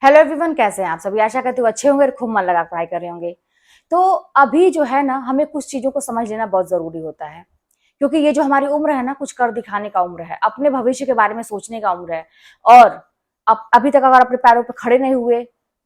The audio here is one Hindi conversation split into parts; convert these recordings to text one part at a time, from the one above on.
हेलो एवरीवन, कैसे हैं आप सभी। आशा करती हूँ अच्छे होंगे और खूब मन लगा पढ़ाई कर रहे होंगे। तो अभी जो है ना, हमें कुछ चीजों को समझ लेना बहुत जरूरी होता है, क्योंकि ये जो हमारी उम्र है ना, कुछ कर दिखाने का उम्र है, अपने भविष्य के बारे में सोचने का उम्र है। और अब अभी तक अगर अपने पैरों पर खड़े नहीं हुए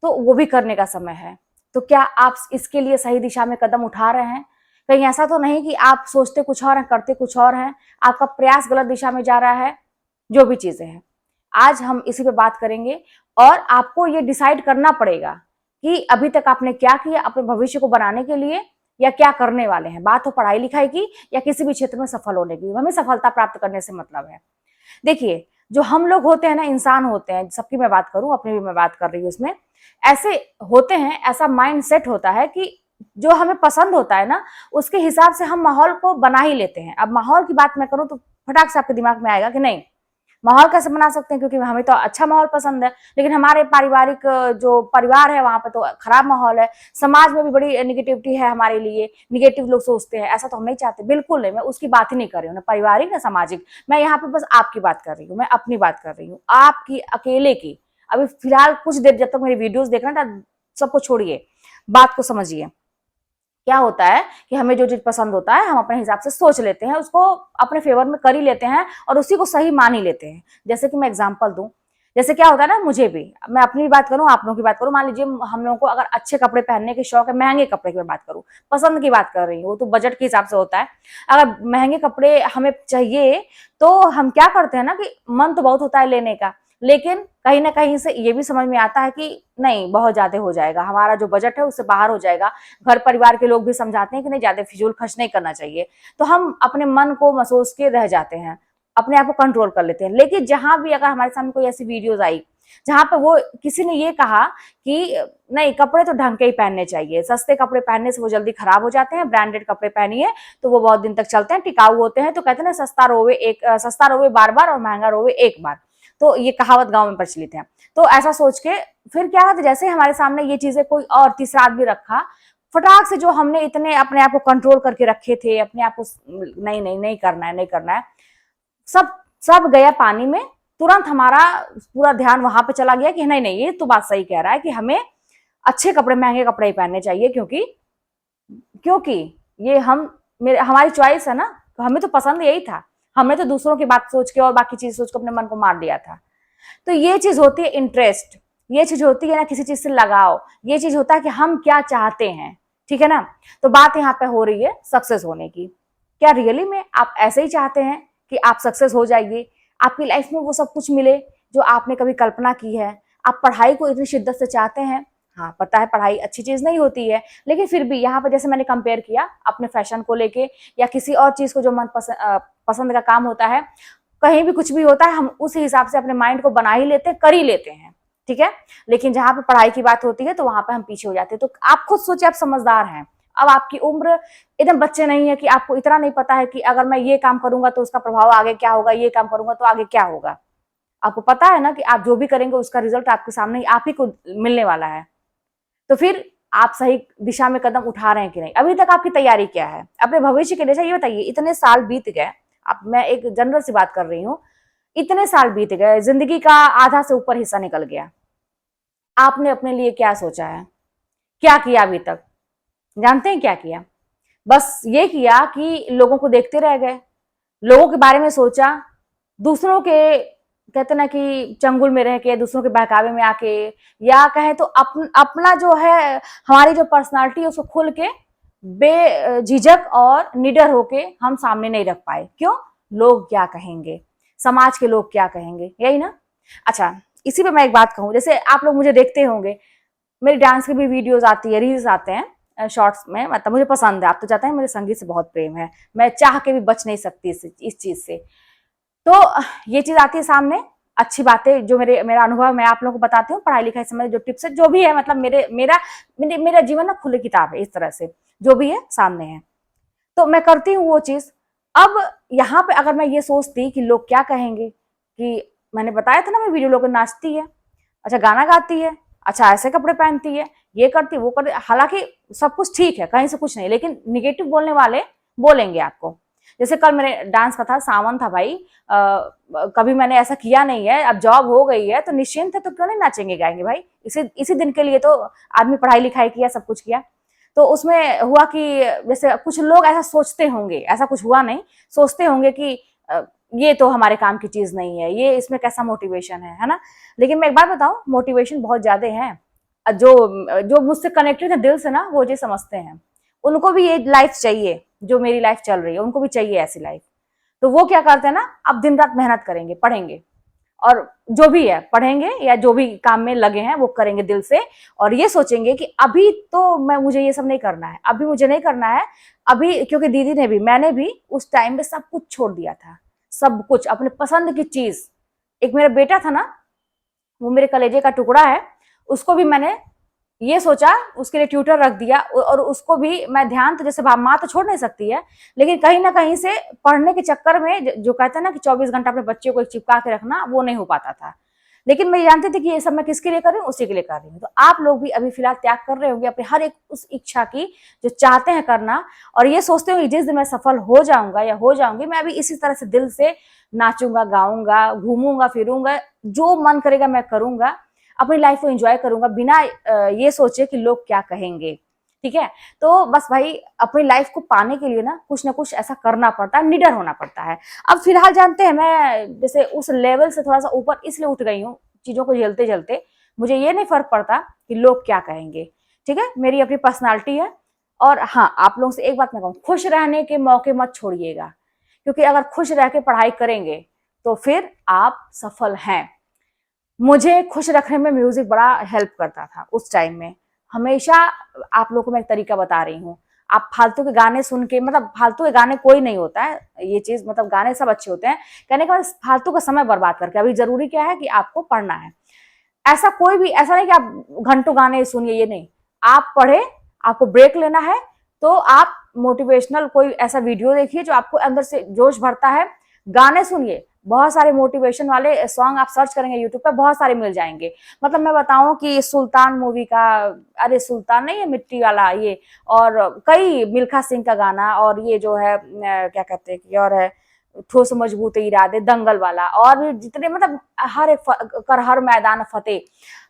तो वो भी करने का समय है। तो क्या आप इसके लिए सही दिशा में कदम उठा रहे हैं? कहीं ऐसा तो नहीं कि आप सोचते कुछ और हैं, करते कुछ और हैं, आपका प्रयास गलत दिशा में जा रहा है? जो भी चीजें हैं, आज हम इसी पे बात करेंगे। और आपको ये डिसाइड करना पड़ेगा कि अभी तक आपने क्या किया अपने भविष्य को बनाने के लिए, या क्या करने वाले हैं। बात हो पढ़ाई लिखाई की या किसी भी क्षेत्र में सफल होने की, हमें सफलता प्राप्त करने से मतलब है। देखिए, जो हम लोग होते हैं ना, इंसान होते हैं, सबकी मैं बात करूं, अपनी भी मैं बात कर रही हूँ इसमें, ऐसे होते हैं, ऐसा माइंड सेट होता है कि जो हमें पसंद होता है ना, उसके हिसाब से हम माहौल को बना ही लेते हैं। अब माहौल की बात मैं करूं तो फटाक से आपके दिमाग में आएगा कि नहीं, माहौल कैसे बना सकते हैं, क्योंकि हमें तो अच्छा माहौल पसंद है, लेकिन हमारे पारिवारिक जो परिवार है वहां पे तो खराब माहौल है, समाज में भी बड़ी निगेटिविटी है हमारे लिए, निगेटिव लोग सोचते हैं। ऐसा तो हम नहीं चाहते, बिल्कुल नहीं, मैं उसकी बात ही नहीं कर रही हूँ, ना पारिवारिक ना सामाजिक। मैं यहाँ पे बस आपकी बात कर रही हूँ, मैं अपनी बात कर रही हूँ, आपकी अकेले की। अभी फिलहाल कुछ देर जब तक मेरी वीडियोस देख रहे हैं, सबको छोड़िए, बात को समझिए। क्या होता है कि हमें जो चीज पसंद होता है हम अपने हिसाब से सोच लेते हैं, उसको अपने फेवर में कर ही लेते हैं और उसी को सही मान ही लेते हैं। जैसे कि मैं एग्जांपल दूं, जैसे क्या होता है ना, मुझे भी, मैं अपनी भी बात करूं, आप लोगों की बात करूं, मान लीजिए हम लोगों को अगर अच्छे कपड़े पहनने के शौक है, महंगे कपड़े की मैं बात करूं, पसंद की बात कर रही हूँ, तो बजट के हिसाब से होता है। अगर महंगे कपड़े हमें चाहिए तो हम क्या करते हैं ना, कि मन तो बहुत होता है लेने का, लेकिन कहीं ना कहीं से ये भी समझ में आता है कि नहीं, बहुत ज्यादा हो जाएगा, हमारा जो बजट है उससे बाहर हो जाएगा। घर परिवार के लोग भी समझाते हैं कि नहीं, ज्यादा फिजूल खर्च नहीं करना चाहिए, तो हम अपने मन को महसूस के रह जाते हैं, अपने आप को कंट्रोल कर लेते हैं। लेकिन जहां भी अगर हमारे सामने कोई ऐसी वीडियोज आई जहां पे वो किसी ने ये कहा कि नहीं, कपड़े तो ढंग के ही पहनने चाहिए, सस्ते कपड़े पहनने से वो जल्दी खराब हो जाते हैं, ब्रांडेड कपड़े पहनिए तो वो बहुत दिन तक चलते हैं, टिकाऊ होते हैं, तो कहते हैं ना, सस्ता रोवे बार बार और महंगा रोवे एक बार। तो ये कहावत गांव में प्रचलित है। तो ऐसा सोच के फिर क्या होता, जैसे हमारे सामने ये चीजें कोई और तीसरा आदमी रखा, फटाक से जो हमने इतने अपने आप को कंट्रोल करके रखे थे, अपने आप को नहीं नहीं नहीं करना है, नहीं करना है, सब सब गया पानी में। तुरंत हमारा पूरा ध्यान वहां पे चला गया कि नहीं नहीं, ये तो बात सही कह रहा है कि हमें अच्छे कपड़े, महंगे कपड़े ही पहनने चाहिए, क्योंकि क्योंकि ये हमारी चॉइस है ना, तो हमें तो पसंद यही था। हमने तो दूसरों की बात सोच के और बाकी चीज सोच के अपने मन को मार दिया था। तो ये चीज होती है इंटरेस्ट, ये चीज होती है ना किसी चीज से लगाव, ये चीज होता है कि हम क्या चाहते हैं। ठीक है ना। तो बात यहाँ पे हो रही है सक्सेस होने की। क्या रियली में आप ऐसे ही चाहते हैं कि आप सक्सेस हो जाइए, आपकी लाइफ में वो सब कुछ मिले जो आपने कभी कल्पना की है? आप पढ़ाई को इतनी शिद्दत से चाहते हैं, हाँ पता है पढ़ाई अच्छी चीज नहीं होती है, लेकिन फिर भी यहाँ पर जैसे मैंने कंपेयर किया अपने फैशन को लेके या किसी और चीज को, जो मन पसंद का काम होता है, कहीं भी कुछ भी होता है, हम उस हिसाब से अपने माइंड को बना ही लेते हैं, कर ही लेते हैं। ठीक है। लेकिन जहां पे पढ़ाई की बात होती है तो वहां पे हम पीछे हो जाते हैं। तो आप खुद सोचिए, आप समझदार हैं, अब आपकी उम्र एकदम बच्चे नहीं है कि आपको इतना नहीं पता है कि अगर मैं ये काम करूंगा तो उसका प्रभाव आगे क्या होगा, ये काम करूंगा तो आगे क्या होगा। आपको पता है ना कि आप जो भी करेंगे उसका रिजल्ट आपके सामने ही, आप ही को मिलने वाला है। तो फिर आप सही दिशा में कदम उठा रहे हैं कि नहीं? अभी तक आपकी तैयारी क्या है अपने भविष्य के लिए? ये बताइए, इतने साल बीत गए, अब मैं एक जनरल सी बात कर रही हूँ, इतने साल बीत गए, जिंदगी का आधा से ऊपर हिस्सा निकल गया, आपने अपने लिए क्या सोचा है? क्या किया अभी तक? जानते हैं क्या किया? बस ये किया कि लोगों को देखते रह गए, लोगों के बारे में सोचा, दूसरों के, कहते ना कि चंगुल में रह के, दूसरों के बहकावे में आके, या कहें तो अपना जो है, हमारी जो पर्सनालिटी है उसको खुल के बेझिझक और निडर होके हम सामने नहीं रख पाए। क्यों? लोग क्या कहेंगे, समाज के लोग क्या कहेंगे, यही ना। अच्छा, इसी पे मैं एक बात कहूं, जैसे आप लोग मुझे देखते होंगे, मेरी डांस की भी वीडियोस आती है, रील्स आते हैं शॉर्ट्स में, मतलब मुझे पसंद है। आप तो चाहते हैं, मुझे संगीत से बहुत प्रेम है, मैं चाह के भी बच नहीं सकती इस चीज से। तो ये चीज आती है सामने, अच्छी बातें जो मेरा अनुभव मैं आप लोगों को बताती हूँ, पढ़ाई लिखाई समय जो टिप्स है, जो भी है, मतलब मेरा जीवन ना खुली किताब है, इस तरह से जो भी है सामने है, तो मैं करती हूँ वो चीज। अब यहाँ पे अगर मैं ये सोचती कि लोग क्या कहेंगे, कि मैंने बताया था ना, मैं वीडियो लोग नाचती है, अच्छा गाना गाती है, अच्छा ऐसे कपड़े पहनती है, ये करती वो करती, हालांकि सब कुछ ठीक है, कहीं से कुछ नहीं, लेकिन निगेटिव बोलने वाले बोलेंगे आपको। जैसे कल मैंने डांस का था, सावन था भाई, कभी मैंने ऐसा किया नहीं है, अब जॉब हो गई है तो निश्चिंत है, तो क्यों नहीं नाचेंगे गाएंगे भाई, इसी दिन के लिए तो आदमी पढ़ाई लिखाई किया, सब कुछ किया। तो उसमें हुआ कि जैसे कुछ लोग ऐसा सोचते होंगे, ऐसा कुछ हुआ नहीं, सोचते होंगे कि ये तो हमारे काम की चीज नहीं है, ये इसमें कैसा मोटिवेशन है ना। लेकिन मैं एक बात बताऊं, मोटिवेशन बहुत ज्यादा है। जो जो मुझसे कनेक्टेड है दिल से ना, वो ये समझते हैं, उनको भी ये लाइफ चाहिए जो मेरी लाइफ चल रही है, उनको भी चाहिए ऐसी लाइफ। तो वो क्या करते हैं ना, अब दिन रात मेहनत करेंगे, पढ़ेंगे, और जो भी है पढ़ेंगे या जो भी काम में लगे हैं वो करेंगे दिल से, और ये सोचेंगे कि अभी तो मुझे ये सब नहीं करना है, अभी मुझे नहीं करना है अभी, क्योंकि दीदी ने भी, मैंने भी उस टाइम पे सब कुछ छोड़ दिया था, सब कुछ, अपने पसंद की चीज। एक मेरा बेटा था ना, वो मेरे कलेजे का टुकड़ा है, उसको भी मैंने ये सोचा, उसके लिए ट्यूटर रख दिया, और उसको भी मैं ध्यान, तो जैसे माँ तो छोड़ नहीं सकती है, लेकिन कहीं ना कहीं से पढ़ने के चक्कर में, जो कहते हैं ना कि 24 घंटा अपने बच्चे को एक चिपका के रखना, वो नहीं हो पाता था। लेकिन मैं जानती थी कि ये सब मैं किसके लिए कर रही हूँ, उसी के लिए कर रही हूँ। तो आप लोग भी अभी फिलहाल त्याग कर रहे होंगे अपने हर एक उस इच्छा की जो चाहते हैं करना, और ये सोचते होंगे जिस दिन मैं सफल हो जाऊंगा या हो जाऊंगी, मैं अभी इसी तरह से दिल से नाचूंगा, गाऊंगा, घूमूंगा, फिरूंगा, जो मन करेगा मैं करूंगा, अपनी लाइफ को एंजॉय करूंगा, बिना ये सोचे कि लोग क्या कहेंगे। ठीक है, तो बस भाई अपनी लाइफ को पाने के लिए ना कुछ ऐसा करना पड़ता है, निडर होना पड़ता है। अब फिलहाल जानते हैं, मैं जैसे उस लेवल से थोड़ा सा ऊपर इसलिए उठ गई हूँ, चीजों को झेलते झेलते, मुझे ये नहीं फर्क पड़ता कि लोग क्या कहेंगे। ठीक है, मेरी अपनी पर्सनालिटी है। और हाँ, आप लोगों से एक बात मैं कहूँ, खुश रहने के मौके मत छोड़िएगा, क्योंकि अगर खुश रह के पढ़ाई करेंगे तो फिर आप सफल हैं। मुझे खुश रखने में म्यूजिक बड़ा हेल्प करता था उस टाइम में। हमेशा आप लोगों को मैं एक तरीका बता रही हूँ, आप फालतू के गाने सुन के, मतलब फालतू के गाने कोई नहीं होता है ये चीज, मतलब गाने सब अच्छे होते हैं, कहने का फालतू का समय बर्बाद करके, अभी जरूरी क्या है कि आपको पढ़ना है। ऐसा कोई भी, ऐसा नहीं कि आप घंटों गाने सुनिए, ये नहीं। आप पढ़े, आपको ब्रेक लेना है तो आप मोटिवेशनल कोई ऐसा वीडियो देखिए जो आपको अंदर से जोश भरता है, गाने सुनिए, बहुत सारे मोटिवेशन वाले सॉन्ग आप सर्च करेंगे यूट्यूब पे, बहुत सारे मिल जाएंगे। मतलब मैं बताऊं कि सुल्तान मूवी का, अरे सुल्तान नहीं है मिट्टी वाला ये, और कई मिल्खा सिंह का गाना, और ये जो है क्या कहते हैं कि, और है ठोस मजबूत इरादे, दंगल वाला, और भी जितने, मतलब हर एक कर हर मैदान फतेह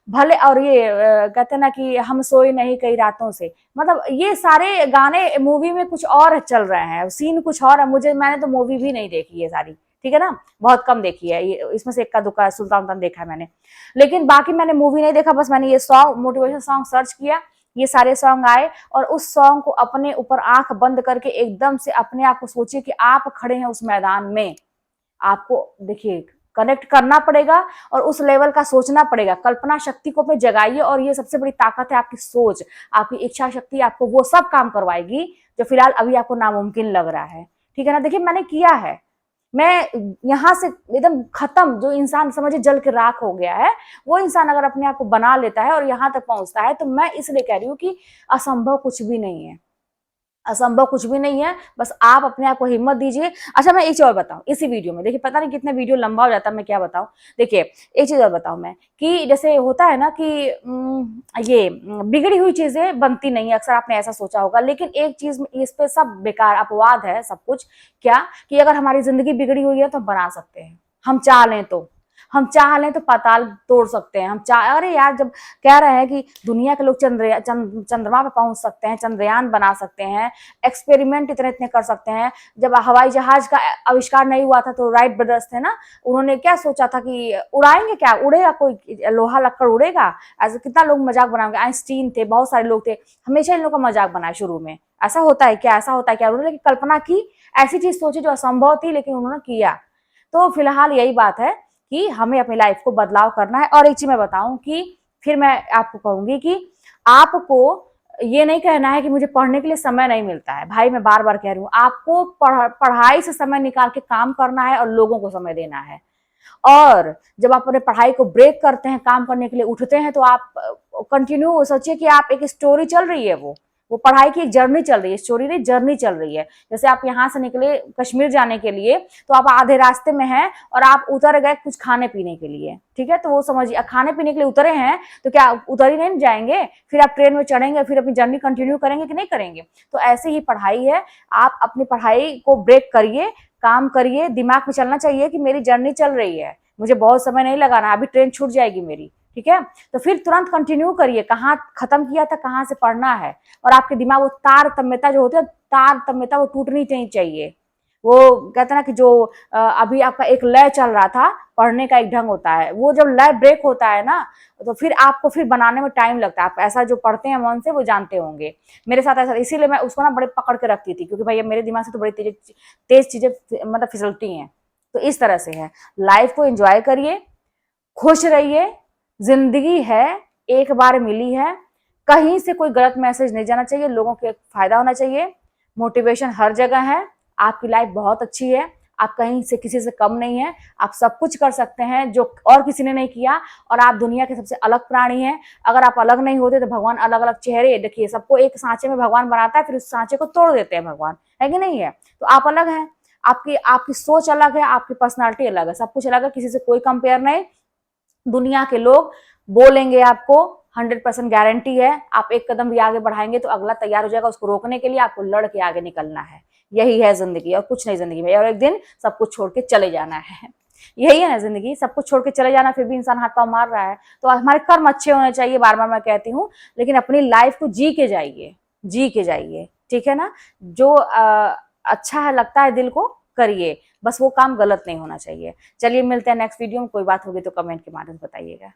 भले, और ये कहते हैं ना कि हम सोए नहीं कई रातों से, मतलब ये सारे गाने मूवी में कुछ और चल रहे हैं, सीन कुछ और है। मैंने तो मूवी भी नहीं देखी है सारी, ठीक है ना, बहुत कम देखी है, ये इसमें से इक्का दुक्का सुल्तान देखा है मैंने, लेकिन बाकी मैंने मूवी नहीं देखा। बस मैंने ये सॉन्ग, मोटिवेशन सॉन्ग सर्च किया, ये सारे सॉन्ग आए, और उस सॉन्ग को अपने ऊपर आंख बंद करके एकदम से अपने आप को सोचिए कि आप खड़े हैं उस मैदान में, आपको देखिए कनेक्ट करना पड़ेगा, और उस लेवल का सोचना पड़ेगा, कल्पना शक्ति को अपने जगाइए, और ये सबसे बड़ी ताकत है आपकी सोच, आपकी इच्छा शक्ति आपको वो सब काम करवाएगी जो फिलहाल अभी आपको नामुमकिन लग रहा है। ठीक है ना, देखिए मैंने किया है, मैं यहां से एकदम खत्म, जो इंसान समझे जल के राख हो गया है, वो इंसान अगर अपने आप को बना लेता है और यहां तक पहुंचता है, तो मैं इसलिए कह रही हूँ कि असंभव कुछ भी नहीं है, असंभव कुछ भी नहीं है, बस आप अपने आप को हिम्मत दीजिए। अच्छा, मैं एक चीज और बताऊं इसी वीडियो में, देखिए पता नहीं कितना वीडियो लंबा हो जाता है, मैं क्या बताऊं। देखिए एक चीज और बताऊं मैं, कि जैसे होता है ना कि ये बिगड़ी हुई चीजें बनती नहीं है, अक्सर आपने ऐसा सोचा होगा, लेकिन एक चीज इस पे सब बेकार अपवाद है सब कुछ, क्या कि अगर हमारी जिंदगी बिगड़ी हुई है तो हम बना सकते हैं, हम चाह लें तो, हम चाह लें तो पाताल तोड़ सकते हैं, हम चाह, अरे यार जब कह रहे हैं कि दुनिया के लोग चंद्रमा पे पहुंच सकते हैं, चंद्रयान बना सकते हैं, एक्सपेरिमेंट इतने इतने कर सकते हैं। जब हवाई जहाज का आविष्कार नहीं हुआ था तो राइट ब्रदर्स थे ना, उन्होंने क्या सोचा था कि उड़ाएंगे, क्या उड़ेगा, कोई लोहा लक्कड़ उड़ेगा, ऐसे कितना लोग मजाक बनाएंगे, आइंस्टीन थे, बहुत सारे लोग थे, हमेशा इन लोगों का मजाक बनाया शुरू में। ऐसा होता है क्या, ऐसा होता है क्या, उन्होंने कल्पना की, ऐसी चीज सोची जो असंभव थी, लेकिन उन्होंने किया। तो फिलहाल यही बात है कि हमें अपनी लाइफ को बदलाव करना है। और एक चीज मैं बताऊं कि फिर मैं आपको कहूंगी कि आपको ये नहीं कहना है कि मुझे पढ़ने के लिए समय नहीं मिलता है, भाई मैं बार बार कह रही हूँ, आपको पढ़ाई से समय निकाल के काम करना है और लोगों को समय देना है। और जब आप अपने पढ़ाई को ब्रेक करते हैं, काम करने के लिए उठते हैं, तो आप कंटिन्यू सोचिए कि आप एक स्टोरी चल रही है, वो वो पढ़ाई की एक जर्नी चल रही है, स्टोरी नहीं, जर्नी चल रही है। जैसे आप यहाँ से निकले कश्मीर जाने के लिए, तो आप आधे रास्ते में हैं और आप उतर गए कुछ खाने पीने के लिए, ठीक है, तो वो समझिए खाने पीने के लिए उतरे हैं, तो क्या उतर ही नहीं जाएंगे, फिर आप ट्रेन में चढ़ेंगे, फिर अपनी जर्नी कंटिन्यू करेंगे कि नहीं करेंगे। तो ऐसे ही पढ़ाई है, आप अपनी पढ़ाई को ब्रेक करिए, काम करिए, दिमाग में चलना चाहिए कि मेरी जर्नी चल रही है, मुझे बहुत समय नहीं लगाना, अभी ट्रेन छूट जाएगी मेरी, ठीक है। तो फिर तुरंत कंटिन्यू करिए, कहाँ खत्म किया था, कहाँ से पढ़ना है। और आपके दिमाग वो तारतम्यता जो होती है, तारतम्यता वो टूटनी नहीं चाहिए। वो कहते हैं ना कि जो अभी आपका एक लय चल रहा था, पढ़ने का एक ढंग होता है, वो जब लय ब्रेक होता है ना, तो फिर आपको फिर बनाने में टाइम लगता है। आप ऐसा जो पढ़ते हैं मन से वो जानते होंगे, मेरे साथ ऐसा, इसीलिए मैं उसको ना बड़े पकड़ के रखती थी, क्योंकि भाई मेरे दिमाग से तो बड़ी तेज चीजें मतलब फिसलती हैं। तो इस तरह से है, लाइफ को एंजॉय करिए, खुश रहिए, जिंदगी है एक बार मिली है, कहीं से कोई गलत मैसेज नहीं जाना चाहिए, लोगों को फायदा होना चाहिए, मोटिवेशन हर जगह है, आपकी लाइफ बहुत अच्छी है, आप कहीं से किसी से कम नहीं है, आप सब कुछ कर सकते हैं जो और किसी ने नहीं किया, और आप दुनिया के सबसे अलग प्राणी हैं। अगर आप अलग नहीं होते तो भगवान अलग अलग चेहरे, देखिए सबको एक सांचे में भगवान बनाता है, फिर उस सांचे को तोड़ देते हैं भगवान, है कि नहीं है। तो आप अलग हैं, आपकी आपकी सोच अलग है, आपकी पर्सनालिटी अलग है, सब कुछ अलग है, किसी से कोई कंपेयर नहीं। दुनिया के लोग बोलेंगे आपको, 100% गारंटी है, आप एक कदम भी आगे बढ़ाएंगे तो अगला तैयार हो जाएगा उसको रोकने के लिए, आपको लड़ के आगे निकलना है। यही है जिंदगी, और कुछ नहीं जिंदगी में, और एक दिन सब कुछ छोड़ के चले जाना है। यही है ना जिंदगी, सब कुछ छोड़ के चले जाना, फिर भी इंसान हाथ पांव मार रहा है। तो हमारे कर्म अच्छे होने चाहिए, बार बार मैं कहती हूँ, लेकिन अपनी लाइफ को जी के जाइए, जी के जाइए, ठीक है ना। जो अच्छा है, लगता है दिल को, करिए, बस वो काम गलत नहीं होना चाहिए। चलिए मिलते हैं नेक्स्ट वीडियो में, कोई बात होगी तो कमेंट के माध्यम से बताइएगा।